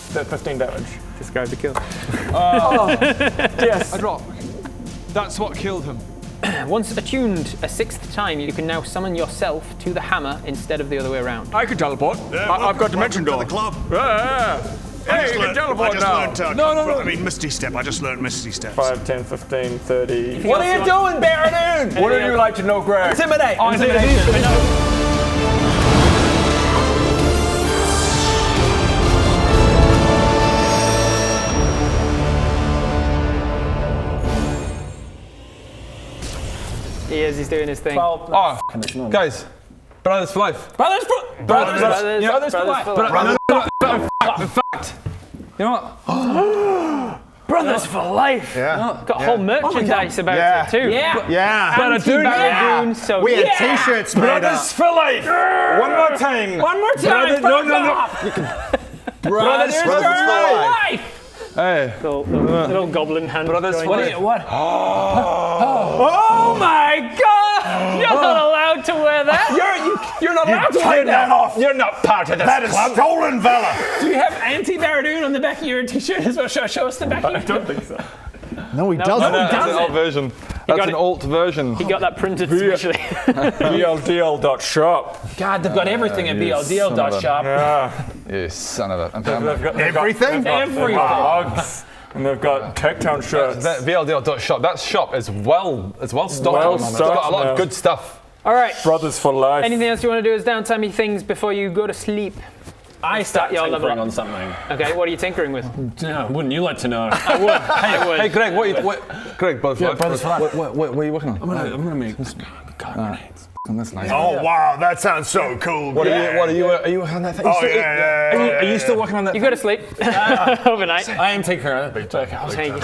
15 damage. Just grab the kill. Yes. I drop. That's what killed him. Once attuned a 6th time, you can now summon yourself to the hammer instead of the other way around. I can teleport. I've got dimension door. the club. Hey, you can teleport now. No. I mean, Misty Step. I just learned Misty Steps. 5, 10, 15, 30. What are you doing, Baradun? What would you like to know, Greg? Intimidate. He is, he's doing his thing. Oh, guys. Brothers for life. Brothers for life. In fact. You know what? Brothers for life! Yeah. Got whole merchandise about it too. Yeah. Baradun, so We had t-shirts made Brothers for life. One more time. One more time. No. Brothers for life. Hey. Little goblin hand. Brothers for life. What? Oh my god! You're not allowed to wear that! You're not allowed to take that off. You're not part of this That is stolen valor. Do you have anti-Baradun on the back of your t-shirt as well? Show us the back of your I don't think so. No, he doesn't. That's an alt version. That's an alt version. He got that printed specially. BLDL.shop. God, they've got everything at BLDL.shop. Yeah. You son of a... Everything? Everything. Hugs. And they've got Techtown shirts. That VLDL.shop, that shop is well stocked at the moment. It's got a lot of good stuff. All right. Brothers for life. Anything else you want to do as downtimey things before you go to sleep? I start your level tinkering up. on something. Okay, what are you tinkering with? Wouldn't you like to know? I would. Hey, Greg, Greg, Brothers for Life. What are you working on? I'm gonna make grenades. That's nice. Oh, wow. That sounds so cool. What are you working on that thing? Are you still working on that? You go to sleep overnight. I am taking care of it. I'll tell you.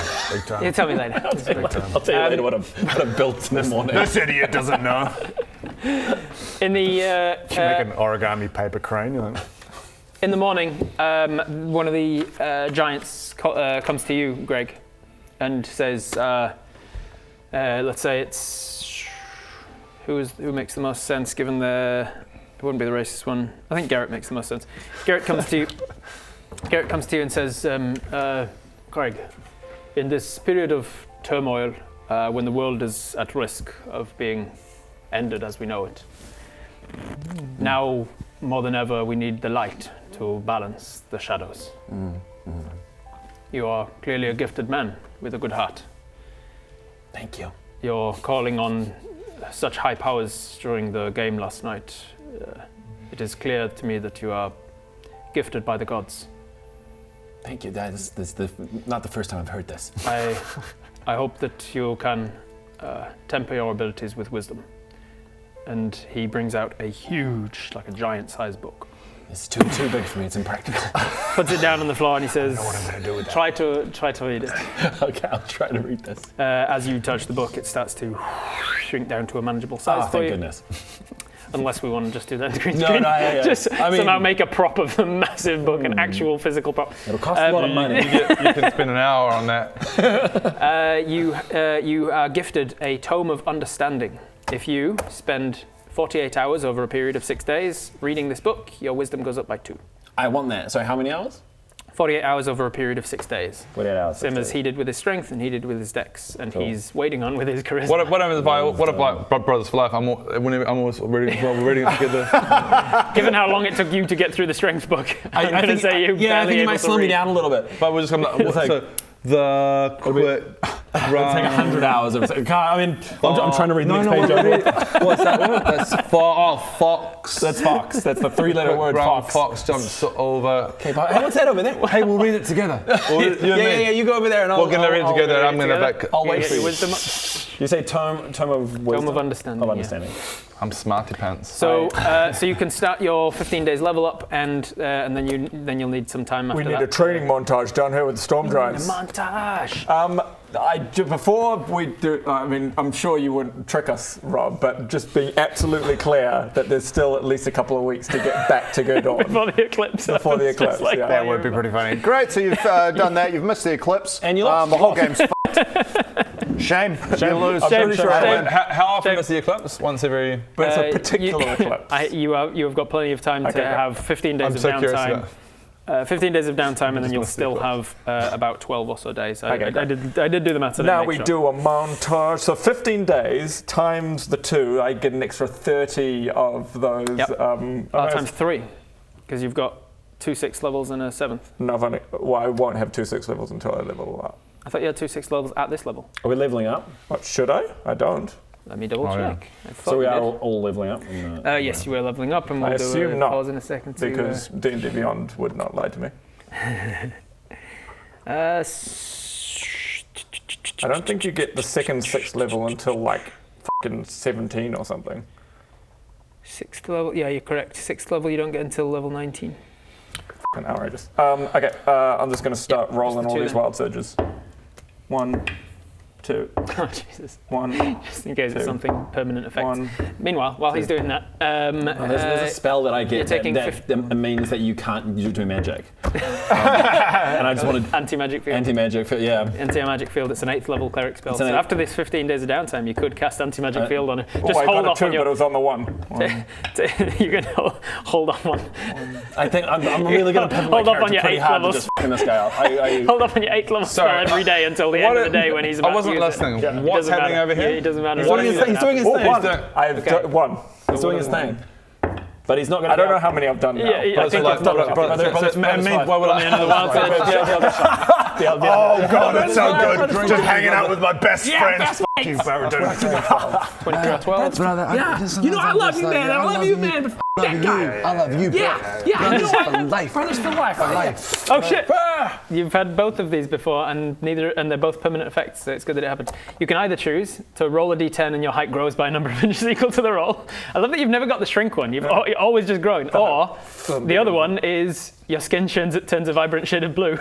You tell me later. I'll tell you later what I've built in the morning. This idiot doesn't know. In the Make an origami paper crane. You know? in the morning, one of the giants comes to you, Greg, and says, let's say it's who makes the most sense given it wouldn't be the racist one. I think Garrett makes the most sense. Garrett comes to you and says, Greg, in this period of turmoil, when the world is at risk of being ended as we know it, now more than ever we need the light to balance the shadows. You are clearly a gifted man with a good heart. Thank you. You're calling on such high powers during the game last night. It is clear to me that you are gifted by the gods. Thank you. This is not the first time I've heard this. I hope that you can temper your abilities with wisdom. And he brings out a huge, like a giant-sized book. It's too big for me. It's impractical. Puts it down on the floor and he says, I know what I'm going to do with that. Try to read it. Okay, I'll try to read this. As you touch the book, it starts to shrink down to a manageable size for thank you. goodness. Unless we want to just do that green screen. Yeah. Just I mean, somehow make a prop of the massive book, an actual physical prop. It'll cost a lot of money. You can spend an hour on that. You are gifted a Tome of Understanding. If you spend 48 hours over a period of 6 days reading this book, your wisdom goes up by 2. I want that. Sorry, how many hours? 48 hours over a period of 6 days. 48 hours. Same as he did with his strength and he did with his dex, and he's waiting on with his charisma. What about Brothers for Life? I'm always reading it together. Given how long it took you to get through the strength book, I'm going to say you I think you might slow me down a little bit. But we're just going to... The quick It's like 100 hours. I'm trying to read the next page over. What's that word? That's fox. That's fox. That's the 3-letter word, Brown fox. fox jumps over. Okay, hey, what's that over there? Hey, we'll read it together. Yeah, you go over there and We're going to read it together and I'm going to back. I'll wait Get for your you. wisdom up. You say tome of wisdom? Tome of Understanding. Of understanding. I'm smarty pants. So you can start your 15 days level up, and then you'll need some time after We that. need a training montage down here with the storm giants. Montage. Before we do, I'm sure you wouldn't trick us, Rob, but just being absolutely clear that there's still at least a couple of weeks to get back to good on. Before the eclipse. Before the eclipse, yeah. That would be pretty funny. Great, so you've done that. You've missed the eclipse. And you lost. The whole game's fucked. Shame. You lose. I'm pretty sure I Shame. win. How often is the eclipse? Once every... But it's a particular eclipse. You have got plenty of time to have 15 days I'm of so curious downtime. about 15 days of downtime, and then you'll still have about 12 or so days. I did do the maths. Now we do a montage. So 15 days times the 2, I get an extra 30 of those. Yep. Times 3, because you've got 2 6th levels and a 7th. No, I won't have 2 6th levels until I level up. I thought you had 2 6th levels at this level. Are we leveling up? What, should I? I don't. Let me double check. So we are all leveling up? Yes, you were leveling up, and we'll do a pause in a second. Because D&D Beyond would not lie to me. I don't think you get the second 6th level until like fucking 17 or something. 6th level, yeah, you're correct. 6th level you don't get until level 19. Fucking outrageous. Okay, I'm just going to start rolling all these wild surges. 1, 2. Oh, Jesus. 1. Just in case it's something permanent effect. 1. Meanwhile, while he's doing that, there's a spell that I get that means that you can't do magic. And I just wanted anti-magic field. Anti-magic field, yeah. Anti-magic field. It's an 8th level cleric spell. So after this 15 days of downtime, you could cast anti-magic field on it. Just hold off on your. But it was on the 1. You can hold on 1. I think I'm really going to pivot my character pretty hard to just fucking this guy up. Hold off on your 8th level spell every day until the end of the day when he's about to use it. I wasn't listening. What's happening over here? It doesn't matter. He's doing his thing. He's doing his thing. I've 1. He's doing his thing. But he's not going to. I don't know how many I've done now. Yeah, I think I've done it. Oh god, that's so good. Just hanging out with my best friends. Fuck you, Baradun. 12. Brother, you know I love you, man. I love you, man. That guy. I love you, bro. Yeah. For life. Brothers for life. Oh shit! You've had both of these before, and they're both permanent effects. So it's good that it happened. You can either choose to roll a d10 and your height grows by a number of inches equal to the roll. I love that you've never got the shrink one. You've always just grown. Or the other one is your skin turns a vibrant shade of blue.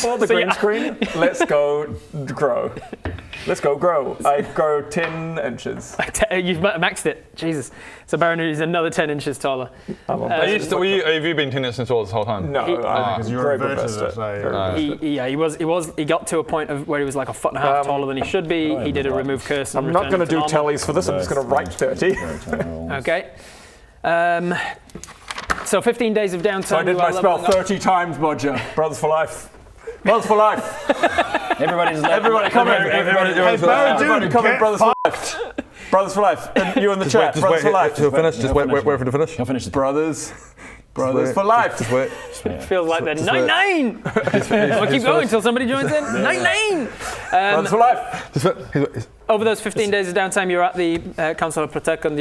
Or the green screen. Let's go grow. Let's go grow. I grow 10 inches. You've maxed it. Jesus. So Baradun is another 10 inches taller. Have you been 10 inches tall this whole time? No, because you're He got to a point of where he was like a foot and a half taller than he should be. He did a remove curse. I'm not going to do tallies for this. I'm just going to write 30. Okay. So 15 days of downtime. So I did my spell 30 times, Bodger. Brothers for life. Brothers for life. Everybody come in. Everybody come in. Brothers for life. Brothers for life. And you in the chat. Brothers for life. Just finish. Just wait for it to finish. He'll finish. Brothers for life. Just wait. It feels like they're 9-9. We'll keep going until somebody joins in. 9-9. Brothers for life. Over those 15 days of downtime, you're at the Council of Protect, and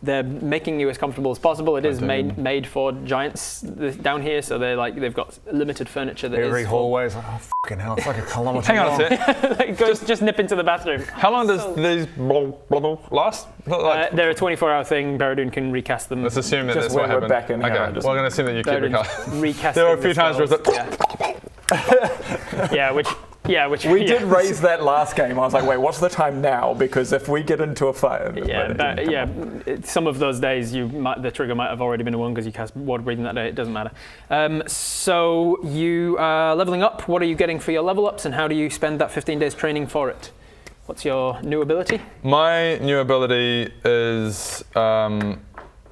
they're making you as comfortable as possible. It is made for giants down here, so they've got limited furniture. Every hallway is like, oh fucking hell, it's like a kilometre Hang on a sec. just nip into the bathroom. How long does these last? They're a 24-hour thing. Baradun can recast them. Let's assume that that's what happened. Back in okay, here, we're going to assume that you keep recasting. There were a few times where it was which we did raise that last game. I was like, wait, what's the time now? Because if we get into a fight, some of those days the trigger might have already been won because you cast water breathing that day. It doesn't matter. So you are leveling up. What are you getting for your level ups, and how do you spend that 15 days training for it? What's your new ability? My new ability is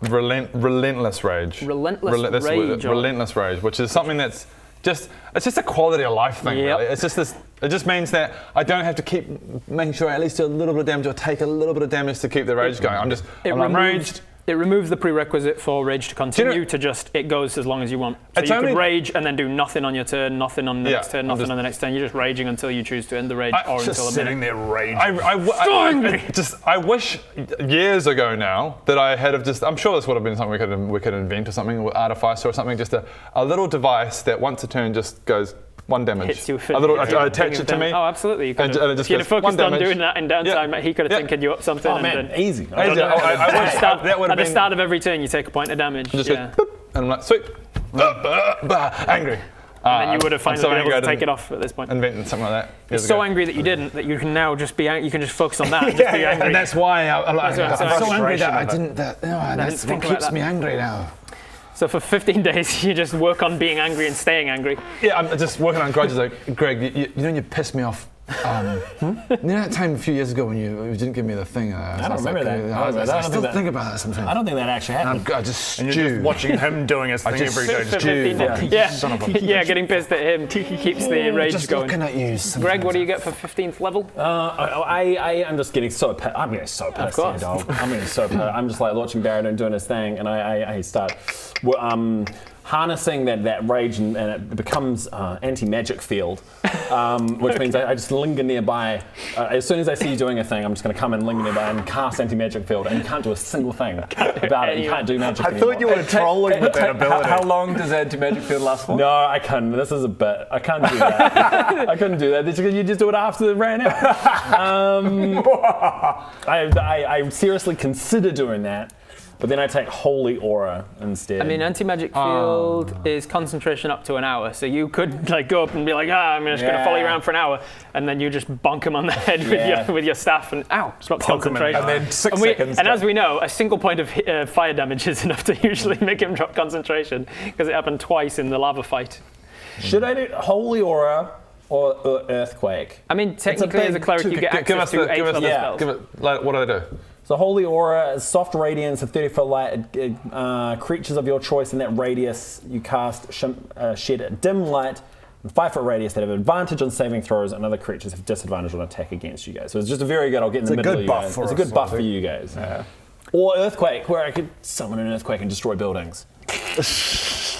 relentless rage. Relentless rage, which is something that's it's just a quality of life thing, really. It's just this. It just means that I don't have to keep making sure I at least do a little bit of damage or take a little bit of damage to keep the rage going. I'm raged. It removes the prerequisite for rage to continue it goes as long as you want. So you could rage and then do nothing on your turn, nothing on the next turn, nothing on the next turn. You're just raging until you choose to end the rage or until a minute. Sitting there raging. I wish years ago now that I had I'm sure this would have been something we could invent or something, or artifice or something, just a little device that once a turn just goes 1 damage. Hits you I attach it to me. Oh, absolutely. You could and if you'd have focused on doing that in downtime, he could have tinkered you up something. Oh man, easy. At the start of every turn, you take a point of damage. Just and I'm like, sweet. Angry. And then you would have finally been able to take it off at this point. Invented something like that. You're so angry that you didn't, that you can now just be you can just focus on that and just be angry. And that's why I'm so angry that I didn't. That's what keeps me angry now. So for 15 days, you just work on being angry and staying angry. Yeah, I'm just working on grudges. Like, Greg, you know you pissed me off You know that time a few years ago when you didn't give me the thing? I don't remember that. I still think about that sometimes. I don't think that actually happened. I just And you're just watching him doing his thing every day. Son of a getting pissed at him. He keeps the rage just going. looking at you. Greg, what do you get for 15th level? I'm just getting so pissed. I'm getting so pissed. Of course. I'm getting so pissed. I'm just like watching Baradun doing his thing, and I start harnessing that rage, and it becomes anti-magic field, which means I just linger nearby. As soon as I see you doing a thing, I'm just going to come and linger nearby and cast anti-magic field, and you can't do a single thing about it. You can't do magic anymore. thought you were trolling with that ability. How long does anti-magic field last for? No, I couldn't. This is a bit. I can't do that. I couldn't do that. You just do it after it ran out. I seriously consider doing that. But then I take Holy Aura instead. I mean, anti-magic field is concentration up to an hour, so you could like go up and be like, I'm just going to follow you around for an hour, and then you just bonk him on the head with your staff, and stop concentration. And then 6 seconds. And as we know, a single point of fire damage is enough to usually make him drop concentration, because it happened twice in the lava fight. Should I do Holy Aura or Earthquake? I mean, technically, as a cleric, you get access to 8th level spells. What do they do? So Holy Aura is soft radiance of 30-foot light. Creatures of your choice in that radius you cast shed a dim light in 5-foot radius that have advantage on saving throws, and other creatures have disadvantage on attack against you guys. So it's just a very good. I'll get in the middle of you guys. It's a good buff for you guys. Yeah. Or Earthquake, where I could summon an earthquake and destroy buildings.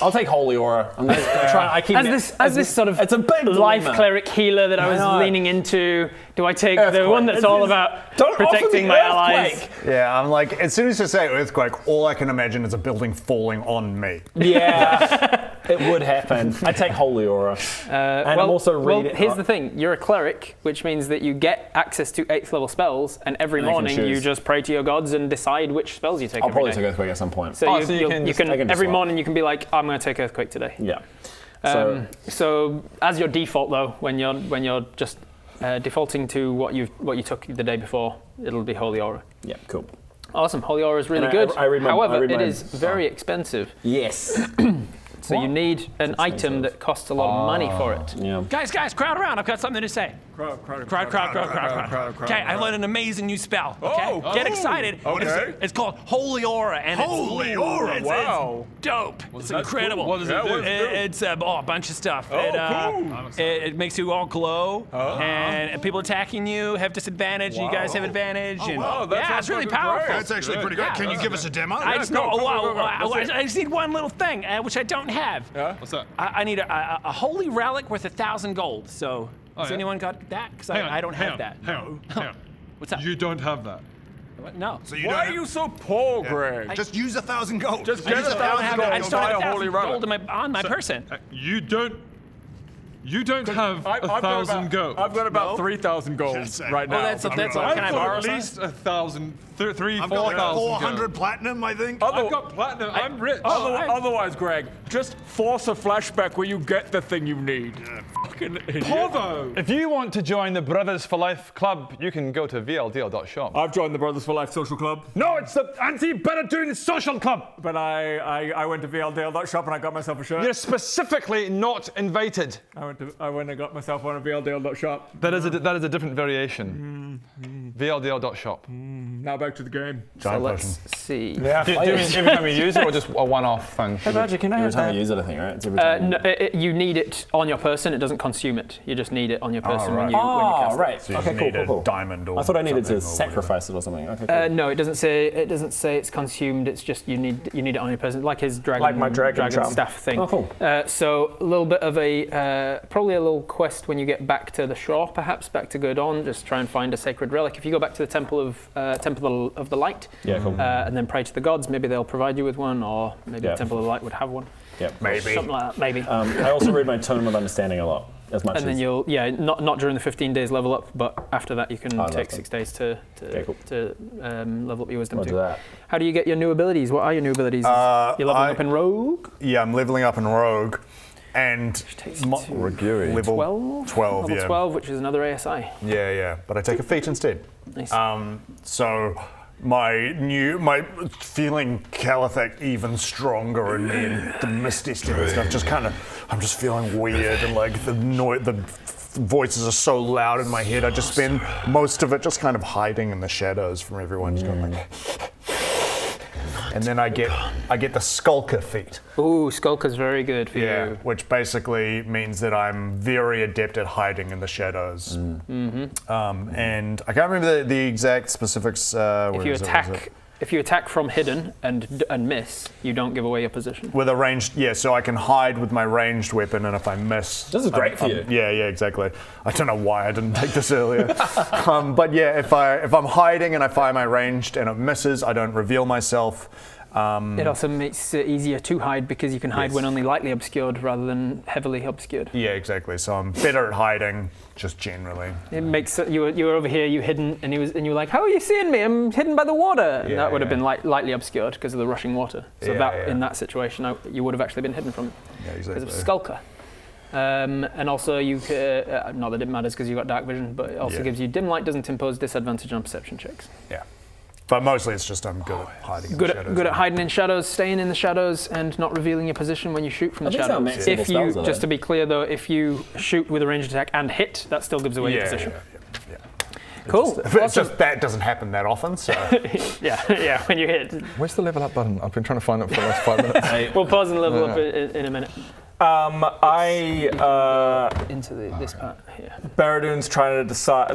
I'll take Holy Aura. I'm just trying. I keep as this sort of it's a big life dilemma. cleric healer that I was leaning into. Do I take the one that's all about protecting my allies? Yeah, I'm like, as soon as you say earthquake, all I can imagine is a building falling on me. Yeah, it would happen. I take Holy Aura. I'm also reading. Here's the thing: you're a cleric, which means that you get access to 8th level spells, and every morning you just pray to your gods and decide which spells you take. I'll probably take Earthquake at some point. So you can every morning you can be like, I'm going to take Earthquake today. Yeah. So as your default though, when you're just defaulting to what you took the day before, it'll be Holy Aura. Yeah, cool. Awesome. Holy Aura is really good. However, it is very expensive. Yes. So you need an item that costs a lot of money for it. Yeah. Guys, crowd around. I've got something to say. Crowd. Okay, I learned an amazing new spell. Okay, get excited. Okay. It's called Holy Aura, and Holy Aura, wow. It's dope. It's incredible. Cool. What does it do? It's a bunch of stuff. Cool. It makes you all glow, and people attacking you have disadvantage. You guys have advantage. Oh, and wow, it's really powerful. That's actually pretty good. Can you give us a demo? I just need one little thing, which I don't have. Yeah? What's that? I need a holy relic worth 1,000 gold. So, has anyone got that? Because I don't have that. Hang on. What's up? You don't have that. What? No. So you Why don't are you so poor, Greg? Just use 1,000 gold. Just I get just don't 1,000 have gold I and just don't buy have a holy 1,000 relic. gold on my person. You don't have 1,000 gold. I've got about 3,000 gold right now. That's I've can got I borrow at least 1,000, 3,000, I've got 4,000 like 400 400 platinum, I think. I've got platinum. I'm rich. Otherwise, Greg, just force a flashback where you get the thing you need. Fucking idiot. Porvo. If you want to join the Brothers for Life Club, you can go to vldl.shop. I've joined the Brothers for Life Social Club, No, it's the Anti-Baradun Social Club. but I went to vldl.shop and I got myself a shirt. You're specifically not invited. I went and got myself one at vldl.shop. That is a different variation. vldl.shop. Now back to the game. So let's see. Yeah. Do you mean every time you use it, or just a one-off thing? Every time you use it, I think, right? It's every time. No, you need it on your person. It doesn't consume it. You just need it on your person when you cast right. So you Okay, need cool. a diamond or I thought I needed to something or sacrifice it or something. Okay, it. cool. No, it doesn't say it's consumed. It's just you need it on your person, like his dragon, Like my dragon charm. staff thing. Oh, cool. So a little bit of probably a little quest when you get back to the shore, perhaps back to Gurdon. Just try and find a sacred relic. If you go back to the Temple of the Light, Yeah, cool. and then pray to the gods, maybe they'll provide you with one, or maybe the Temple of the Light would have one. Yeah, Maybe. Something like that, maybe. I also read my Tome of Understanding a lot, as much And as... then you'll, not during the 15 days level up, but after that you can love take that. 6 days to level up your wisdom Roger too. that. How do you get your new abilities? What are your new abilities? You're leveling up in Rogue? Yeah, I'm leveling up in Rogue. And Takes you to level 12? 12, Level yeah. 12, which is another ASI. Yeah. But I take a feat instead. Nice. So my feeling Calithac even stronger in me and the misty step and stuff just kind of I'm just feeling weird, and like the voices are so loud in my head. I just spend most of it just kind of hiding in the shadows from everyone, just going like. And then I get the skulker feat. Ooh, skulker's very good for you. Which basically means that I'm very adept at hiding in the shadows. And I can't remember the exact specifics. If you attack from hidden and miss, you don't give away your position. With a ranged, so I can hide with my ranged weapon, and if I miss, this is great for you. Yeah, exactly. I don't know why I didn't take this earlier, but yeah, if I'm hiding and I fire my ranged and it misses, I don't reveal myself. It also makes it easier to hide because you can hide when only lightly obscured rather than heavily obscured. Yeah, exactly. So I'm better at hiding, just generally. It makes you were over here, you hidden, and you were like, "How are you seeing me? I'm hidden by the water." And that would have been lightly obscured because of the rushing water. So in that situation, you would have actually been hidden from it. Yeah, exactly. Because of Skulker. And also you not that it matters because you got dark vision, but it also gives you dim light doesn't impose disadvantage on perception checks. Yeah. But mostly it's just I'm good at hiding in the shadows. Good at hiding in shadows, staying in the shadows, and not revealing your position when you shoot from the shadows. If you, just to be clear though, if you shoot with a ranged attack and hit, that still gives away your position. Yeah. Cool. It's just that doesn't happen that often, so. yeah, when you hit. Where's the level up button? I've been trying to find it for the last 5 minutes. We'll pause and level up in a minute. Into this part here. Baradun's trying to decide,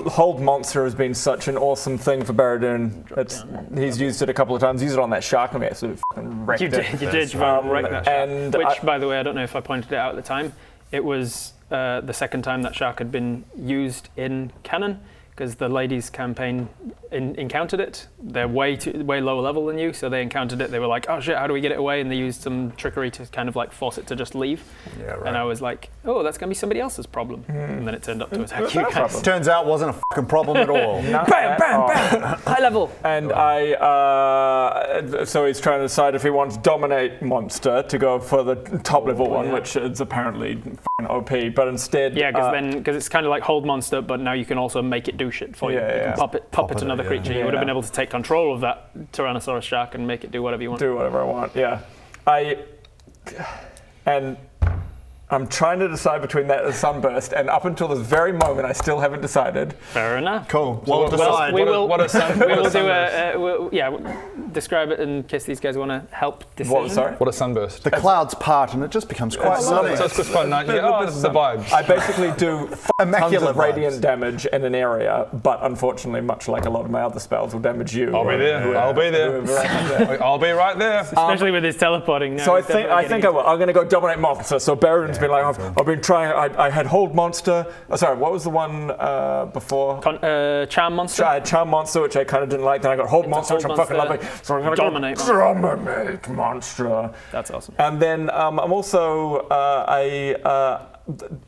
hold monster has been such an awesome thing for Baradun. He's used it a couple of times. Used it on that shark and we absolutely fucking wrecked it. You did wreck that shark. Which, by the way, I don't know if I pointed it out at the time, it was the second time that shark had been used in canon. Because the ladies' campaign encountered it. They're way lower level than you, so they encountered it. They were like, "Oh shit, how do we get it away?" And they used some trickery to kind of like force it to just leave. Yeah, right. And I was like, "Oh, that's gonna be somebody else's problem." And then it turned up to attack you guys. Turns out, wasn't a fucking problem at all. Bam, bam, bam! High level. And so he's trying to decide if he wants dominate monster to go for the top level one, which is apparently fucking OP. But instead, because it's kind of like hold monster, but now you can also make it do shit for you. You can pop it to another creature. You would have been able to take control of that Tyrannosaurus shark and make it do whatever you want. Do whatever I want, yeah. And I'm trying to decide between that and Sunburst, and up until this very moment, I still haven't decided. Fair enough. Cool. We'll decide. We will describe it in case these guys want to help decide. What a sunburst. The clouds part and it just becomes quite sunny. So it's just quite nice. This is the vibes. I basically do tons of radiant vibes. damage in an area, but unfortunately, much like a lot of my other spells, will damage you. I'll be there. I'll be there. I'll be right there. Especially with his teleporting. So I think I will. I'm going to go dominate monster. So Baradun's been like, I've been trying. I had hold monster. Sorry, what was the one before? Charm monster. I had charm monster, which I kind of didn't like. Then I got hold monster, which I'm fucking loving. So I'm going to dominate monster. That's awesome. And then I'm also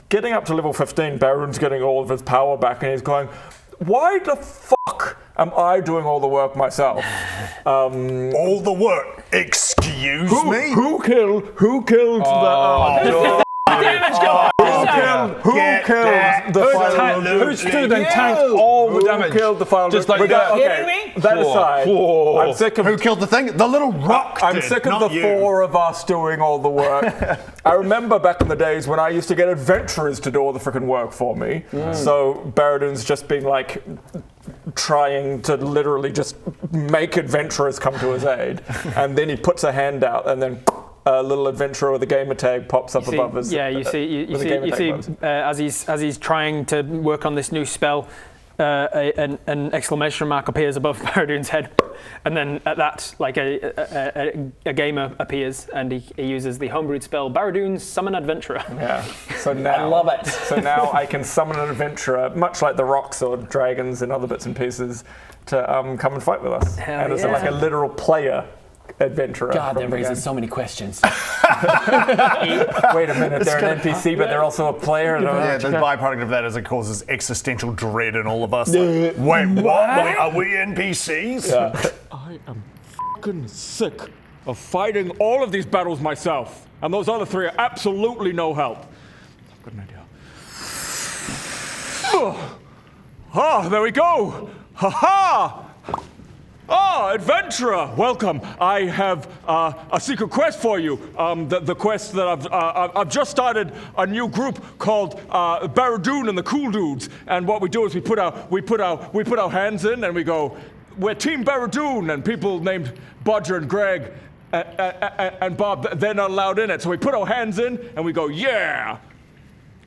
getting up to level 15. Baradun's getting all of his power back, and he's going, "Why the fuck am I doing all the work myself?" All the work. Excuse me. Who killed the? Damage guy! Who killed the final? Who stood and tanked all the damage? Who killed the final? Just like that. Okay, that aside, I'm sick of Who killed the thing? The little rock. I'm sick of the four of us doing all the work. I remember back in the days when I used to get adventurers to do all the freaking work for me. So Baradun's just been like trying to literally just make adventurers come to his aid, and then he puts a hand out, and then a little adventurer with a gamer tag pops up above us. Yeah, you see, as he's trying to work on this new spell, an exclamation mark appears above Baradun's head, and then at that, like a gamer appears, and he uses the homebrewed spell Baradun's Summon Adventurer. Yeah. So now I love it. So now I can summon an adventurer, much like the rocks or dragons and other bits and pieces, to come and fight with us. And it's like a literal player adventurer. God, that raises so many questions. Wait a minute, they're an NPC, but they're also a player. Yeah, the byproduct of that is it causes existential dread in all of us. Like, wait, what? Are we NPCs? Yeah. I am fucking sick of fighting all of these battles myself, and those other three are absolutely no help. I've got an idea. Oh, there we go. Ha ha! Adventurer, welcome. I have a secret quest for you. The quest that I've just started a new group called Baradun and the Cool Dudes. And what we do is we put our hands in and we go, we're Team Baradun, and people named Bodger and Greg and Bob, they're not allowed in it. So we put our hands in and we go, yeah.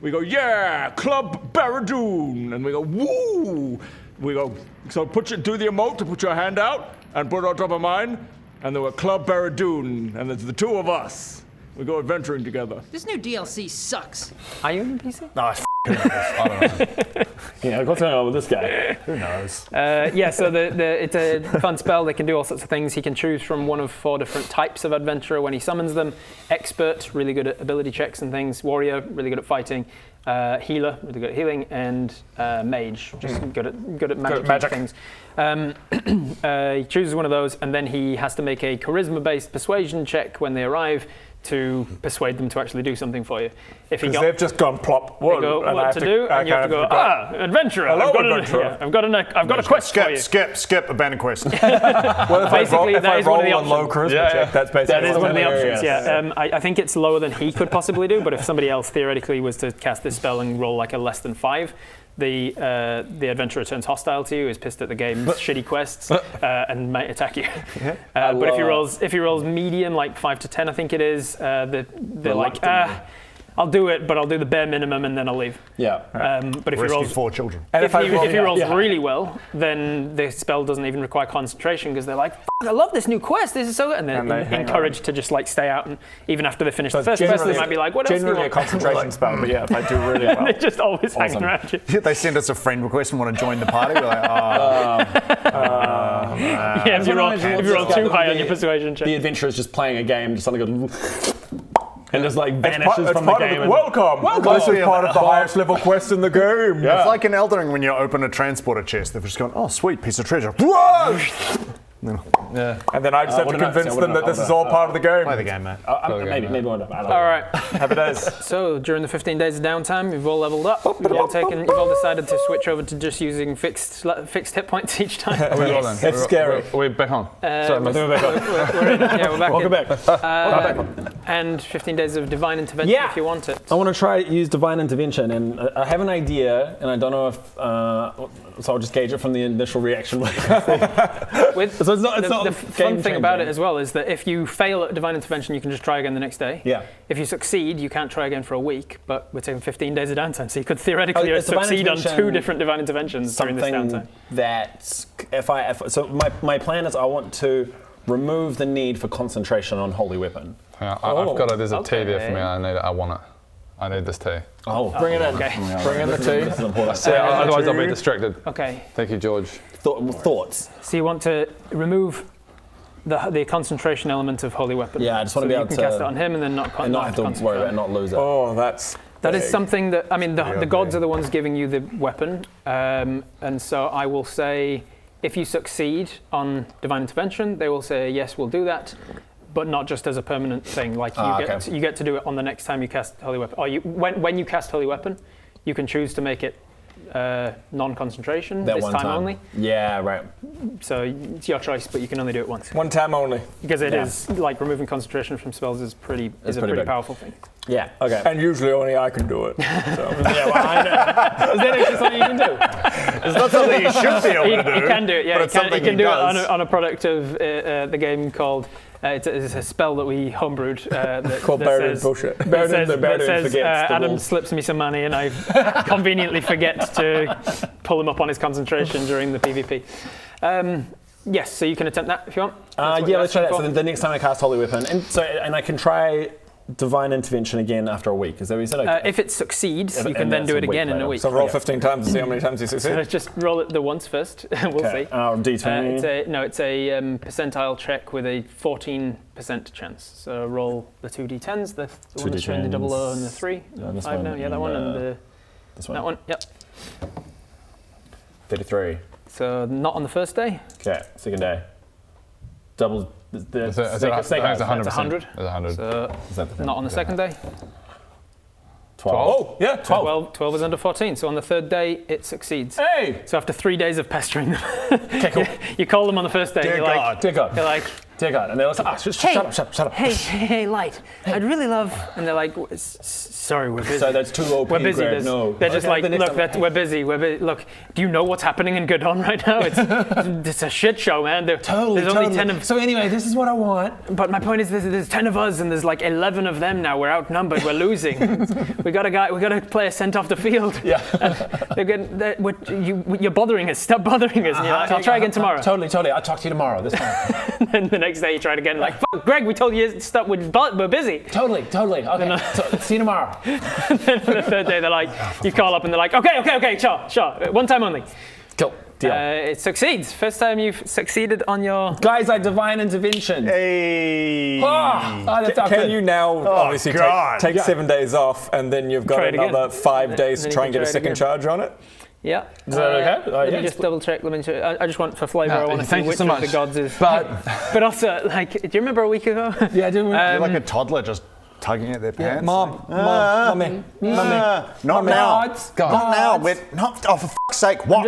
We go, yeah, Club Baradun. And we go, woo. We go, so do the emote to put your hand out and put it on top of mine. And then we're Club Baradun. And it's the two of us. We go adventuring together. This new DLC sucks. Are you an NPC? No, I don't know. Yeah, what's going on with this guy? Who knows? So it's a fun spell. They can do all sorts of things. He can choose from one of 4 different types of adventurer when he summons them. Expert, really good at ability checks and things. Warrior, really good at fighting. Healer, really good at healing. And mage, just good at magic things. He chooses one of those, and then he has to make a charisma-based persuasion check when they arrive to persuade them to actually do something for you. If they've just gone plop. They go, what to do? And you have to go, adventurer. Hello, adventurer. I've got a quest for you. Skip, abandon quest. Well, Basically, that is one of the options. low charisma check, that's basically That is one of the options, Yes. I think it's lower than he could possibly do, but if somebody else theoretically was to cast this spell and roll like a less than 5, the adventurer turns hostile to you, is pissed at the game's shitty quests, and might attack you. But if he rolls medium, like 5 to 10, I think it is, they're like, I'll do it, but I'll do the bare minimum and then I'll leave. Yeah. But if he Rescue rolls 4 children. if he rolls really well, then the spell doesn't even require concentration because they're like, I love this new quest. This is so good. And they're encouraged to just like stay out, and even after they finish the first quest, they might be like, what else do you Generally a want? concentration spell, but yeah, if I do really well. They're just always hanging around you. They send us a friend request and want to join the party. We're like, Yeah, if you roll too high on your persuasion check. The adventurer is just playing a game, just suddenly goes and just like vanishes It's from the part of game. welcome. This is part of the highest level quest in the game. It's like in Elden Ring when you open a transporter chest. They've just gone, oh, sweet piece of treasure. Yeah. And then I just have to convince them that this is all part of the game. Play the game, mate. Maybe one. All right. Happy days. So during the 15 days of downtime, you've all leveled up. You've all decided to switch over to just using fixed hit points each time. It's scary. We're back on. We're back. Welcome back. And 15 days of divine intervention if you want it. I want to try use divine intervention, and I have an idea, and I don't know if so I'll just gauge it from the initial reaction. So it's not the fun thing about it as well is that if you fail at divine intervention, you can just try again the next day. Yeah. If you succeed, you can't try again for a week, but we're taking 15 days of downtime, so you could theoretically succeed on 2 different divine interventions during this downtime. That so my plan is I want to remove the need for concentration on holy weapon. Yeah, I've got there's a tea there for me. I want it. I need this tea. Oh, Bring it in. Okay. Bring in the tea. This is important. Otherwise I'll be distracted. Okay. Thank you, George. Thoughts? So you want to remove the concentration element of holy weapon. Yeah, I just want to be able to cast it on him and then not have to worry about it, not lose it. Oh, that is something that, I mean, the gods are the ones giving you the weapon, and so I will say, if you succeed on divine intervention, they will say, yes, we'll do that, but not just as a permanent thing. Like you get to do it on the next time you cast holy weapon. Or when you cast holy weapon, you can choose to make it non-concentration this time only. Yeah, right. So it's your choice, but you can only do it once. One time only. Because it is like removing concentration from spells is a pretty powerful thing. Yeah. Okay. And usually only I can do it. So. Yeah, well, I know. Is that actually something you can do? It's not something you should be able to do. He can do it. Yeah, but he can do it on a product of the game called. It's a spell that we homebrewed called Baradun bullshit. That says Adam slips me some money and I conveniently forget to pull him up on his concentration during the PvP. Yes, so you can attempt that if you want. Let's try that. So the next time I cast Holy Weapon, and I can try Divine Intervention again after a week. Is that what you said? Okay. If it succeeds, you can then do it again in a week. So roll 15 times and see how many times you succeed? So just roll it the once first. We'll see. D20. It's a percentile check with a 14% chance. So roll the 2d10s, the one that's showing the 00 and the 3. This 5 one, now, that one, and this one. that one, yep. 33. So not on the first day. Okay, second day. Double. It's 100%. That's 100. It's 100. So not on the second day. Oh, yeah, 12. 12 is under 14. So on the third day, it succeeds. Hey! So after 3 days of pestering them, Okay, cool. you call them on the first day. Dear you're God. like, Dear God. You're like, Dear God. And they're like, shut up. hey, Light, I'd really love. And they're like, sorry, we're busy. So that's too OP. We're busy. Greg. No. They're just Okay, like, look, we're busy. Look, do you know what's happening in Godon right now? It's a shit show, man. Totally. There's only 10 of. So anyway, this is what I want. But my point is, there's 10 of us, and there's like 11 of them now. We're outnumbered. We're losing. We got a player sent off the field. Yeah. You're bothering us. Stop bothering us. And you're like, I'll try again tomorrow. Totally. I'll talk to you tomorrow. This time. And the next day you try it again. Like, fuck, Greg, we told you to stop. We're busy. Totally. Okay. See you tomorrow. And then the third day they're like, you call up and they're like, okay, sure. One time only. Cool. Deal. It succeeds. First time you've succeeded on your. Guys, I divine intervention. Hey. That felt Can good. you now obviously take 7 days off, and then you've got Try it again. another 5 days to And then try you and can get a try it second again. charge on it? Yeah. Is that okay? Let Yeah. me just double check. I just want for flavour. No, I want to see thank you which so of much. the gods is. But also, like, do you remember a week ago? Yeah, I do. You're like a toddler just tugging at their pants. Mommy. Not now. Gods. Not now. Oh, for fuck's sake! What? I'm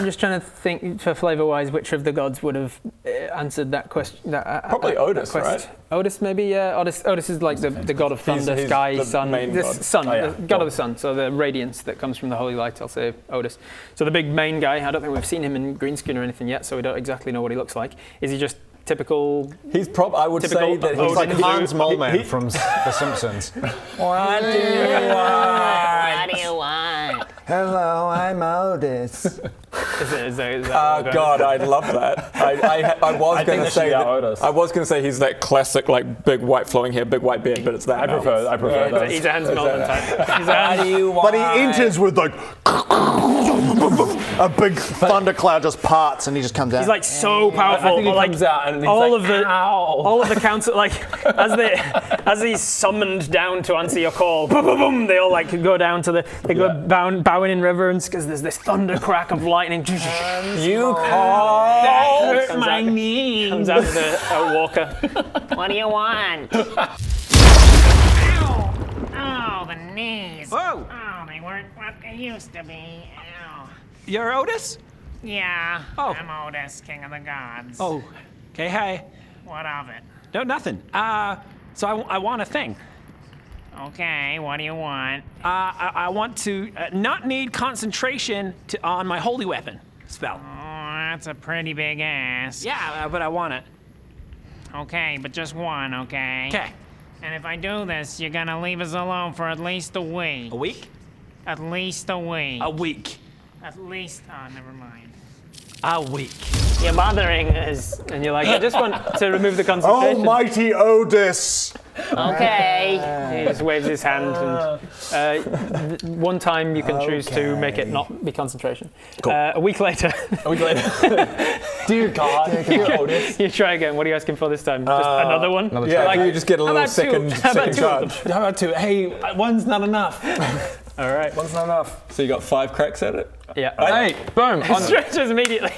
just trying to think for flavour-wise which of the gods would have answered that question. Probably Otis, right? Otis, maybe. Yeah. Otis is like the god of thunder, he's sky, the sun. main This god. sun, Oh, yeah. the god of the sun. So the radiance that comes from the holy light. I'll say Otis. So the big main guy. I don't think we've seen him in green screen or anything yet, so we don't exactly know what he looks like. Is he just typical? I would say that he's He's like Odin Hans Blue. Moleman from The Simpsons. What do you want? What do you want? Hello, I'm Otis. Is that God, I love that. I was going to that should say be our Otis. I was going to say he's that classic, like big white flowing hair, big white beard, but it's that. I prefer those. He's a Hans Melman type. He's a What Hans- do you want? But he enters with like a big thundercloud just parts and he just comes out. He's like so powerful. I think he like, comes out and he's all like, of the ow. all of the council, like as he's summoned down to answer your call, boom, boom, boom, they all like go down to go bowing in reverence because there's this thunder crack of lightning. You That call hurt my knee. Comes out with a walker. What do you want? Ow! Oh, the knees. Whoa! Oh, they weren't what they used to be. Ow. You're Otis? Yeah, Oh. I'm Otis, king of the gods. Oh, okay, hi. What of it? No, nothing. So I want a thing. Okay, what do you want? I want to not need concentration on my holy weapon spell. Oh, that's a pretty big ass. Yeah, but I want it. Okay, but just one, okay? Okay. And if I do this, you're gonna leave us alone for at least a week. A week? At least a week. A week. At least. Oh, never mind. A week. You're bothering us, and you're like, I just want to remove the concentration. Almighty Otis! Okay. He just waves his hand, and one time you can choose to make it not be concentration. Cool. A week later, Dear God, dear Otis. you try again. What are you asking for this time? Just another one? Yeah, Like, if you just get a how little about two? second How about two of charge. them? How about two? Hey, one's not enough. All right. One's not enough. So you got 5 cracks at it? Yeah. hey, boom. Stretches immediately.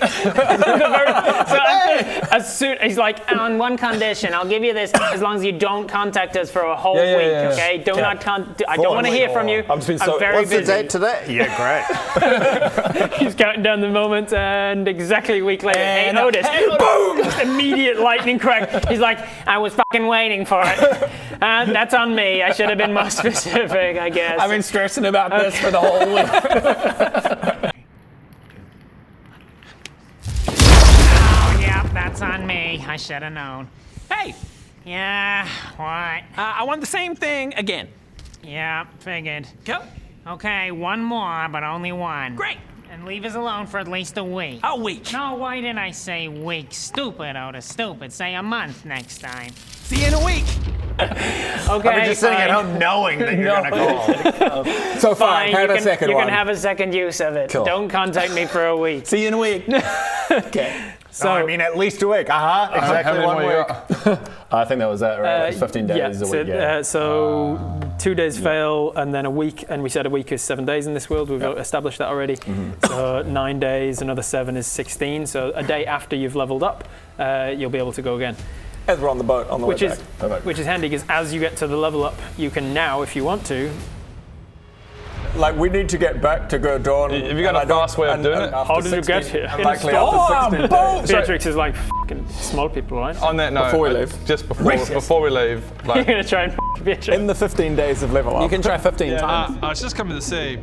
As soon he's like, On one condition, I'll give you this as long as you don't contact us for a whole Yeah, yeah, week, yeah. okay? Do not I don't want to hear from you. I'm just being so- very What's busy. the date today? Yeah, great. he's counting down the moment, and exactly a week later, hey Otis, boom! Just immediate lightning crack. He's like, I was fucking waiting for it. And that's on me. I should have been more specific, I guess. I've been stressing about this for the whole week. Oh, yep, that's on me. I should have known. Hey, Yeah, what? I want the same thing again. Yeah, figured. Go. Okay, one more, but only one. Great. And leave us alone for at least a week. A week. No, why did I say week? Stupid, Otis, stupid. Say a month next time. See you in a week. Okay, I'm just sitting at fine. home knowing that you're gonna call. So Fine, have you a can, second you one. can have a second use of it. Cool. Don't contact me for a week. See you in a week. Okay. So I mean, at least a week. Exactly How many 1 more you week. got? I think that was that, right? It was 15 days yeah, a so, week. Yeah. so 2 days fail, and then a week, and we said a week is 7 days in this world. We've established that already. So 9 days, another 7 is 16. So a day after you've leveled up, you'll be able to go again. As we're on the boat on the Which way is back. which is handy because as you get to the level up, you can now, if you want to, like we need to get back to Gurdon. Have you got a fast way of doing it? How did you get here? Actually, after 16 days. Beatrix is like f***ing small people, right? On that note, Before we leave. just before we leave, You're like, gonna try and f*** Beatrix. In the 15 days of level up. You can try 15 times. I was just coming to say,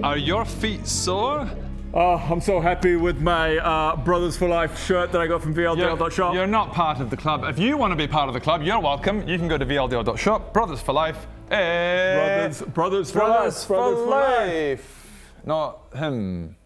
are your feet sore? Oh, I'm so happy with my Brothers for Life shirt that I got from VLDL.shop. You're not part of the club. If you want to be part of the club, you're welcome. You can go to VLDL.shop. Brothers for Life. Brothers for life. Not him.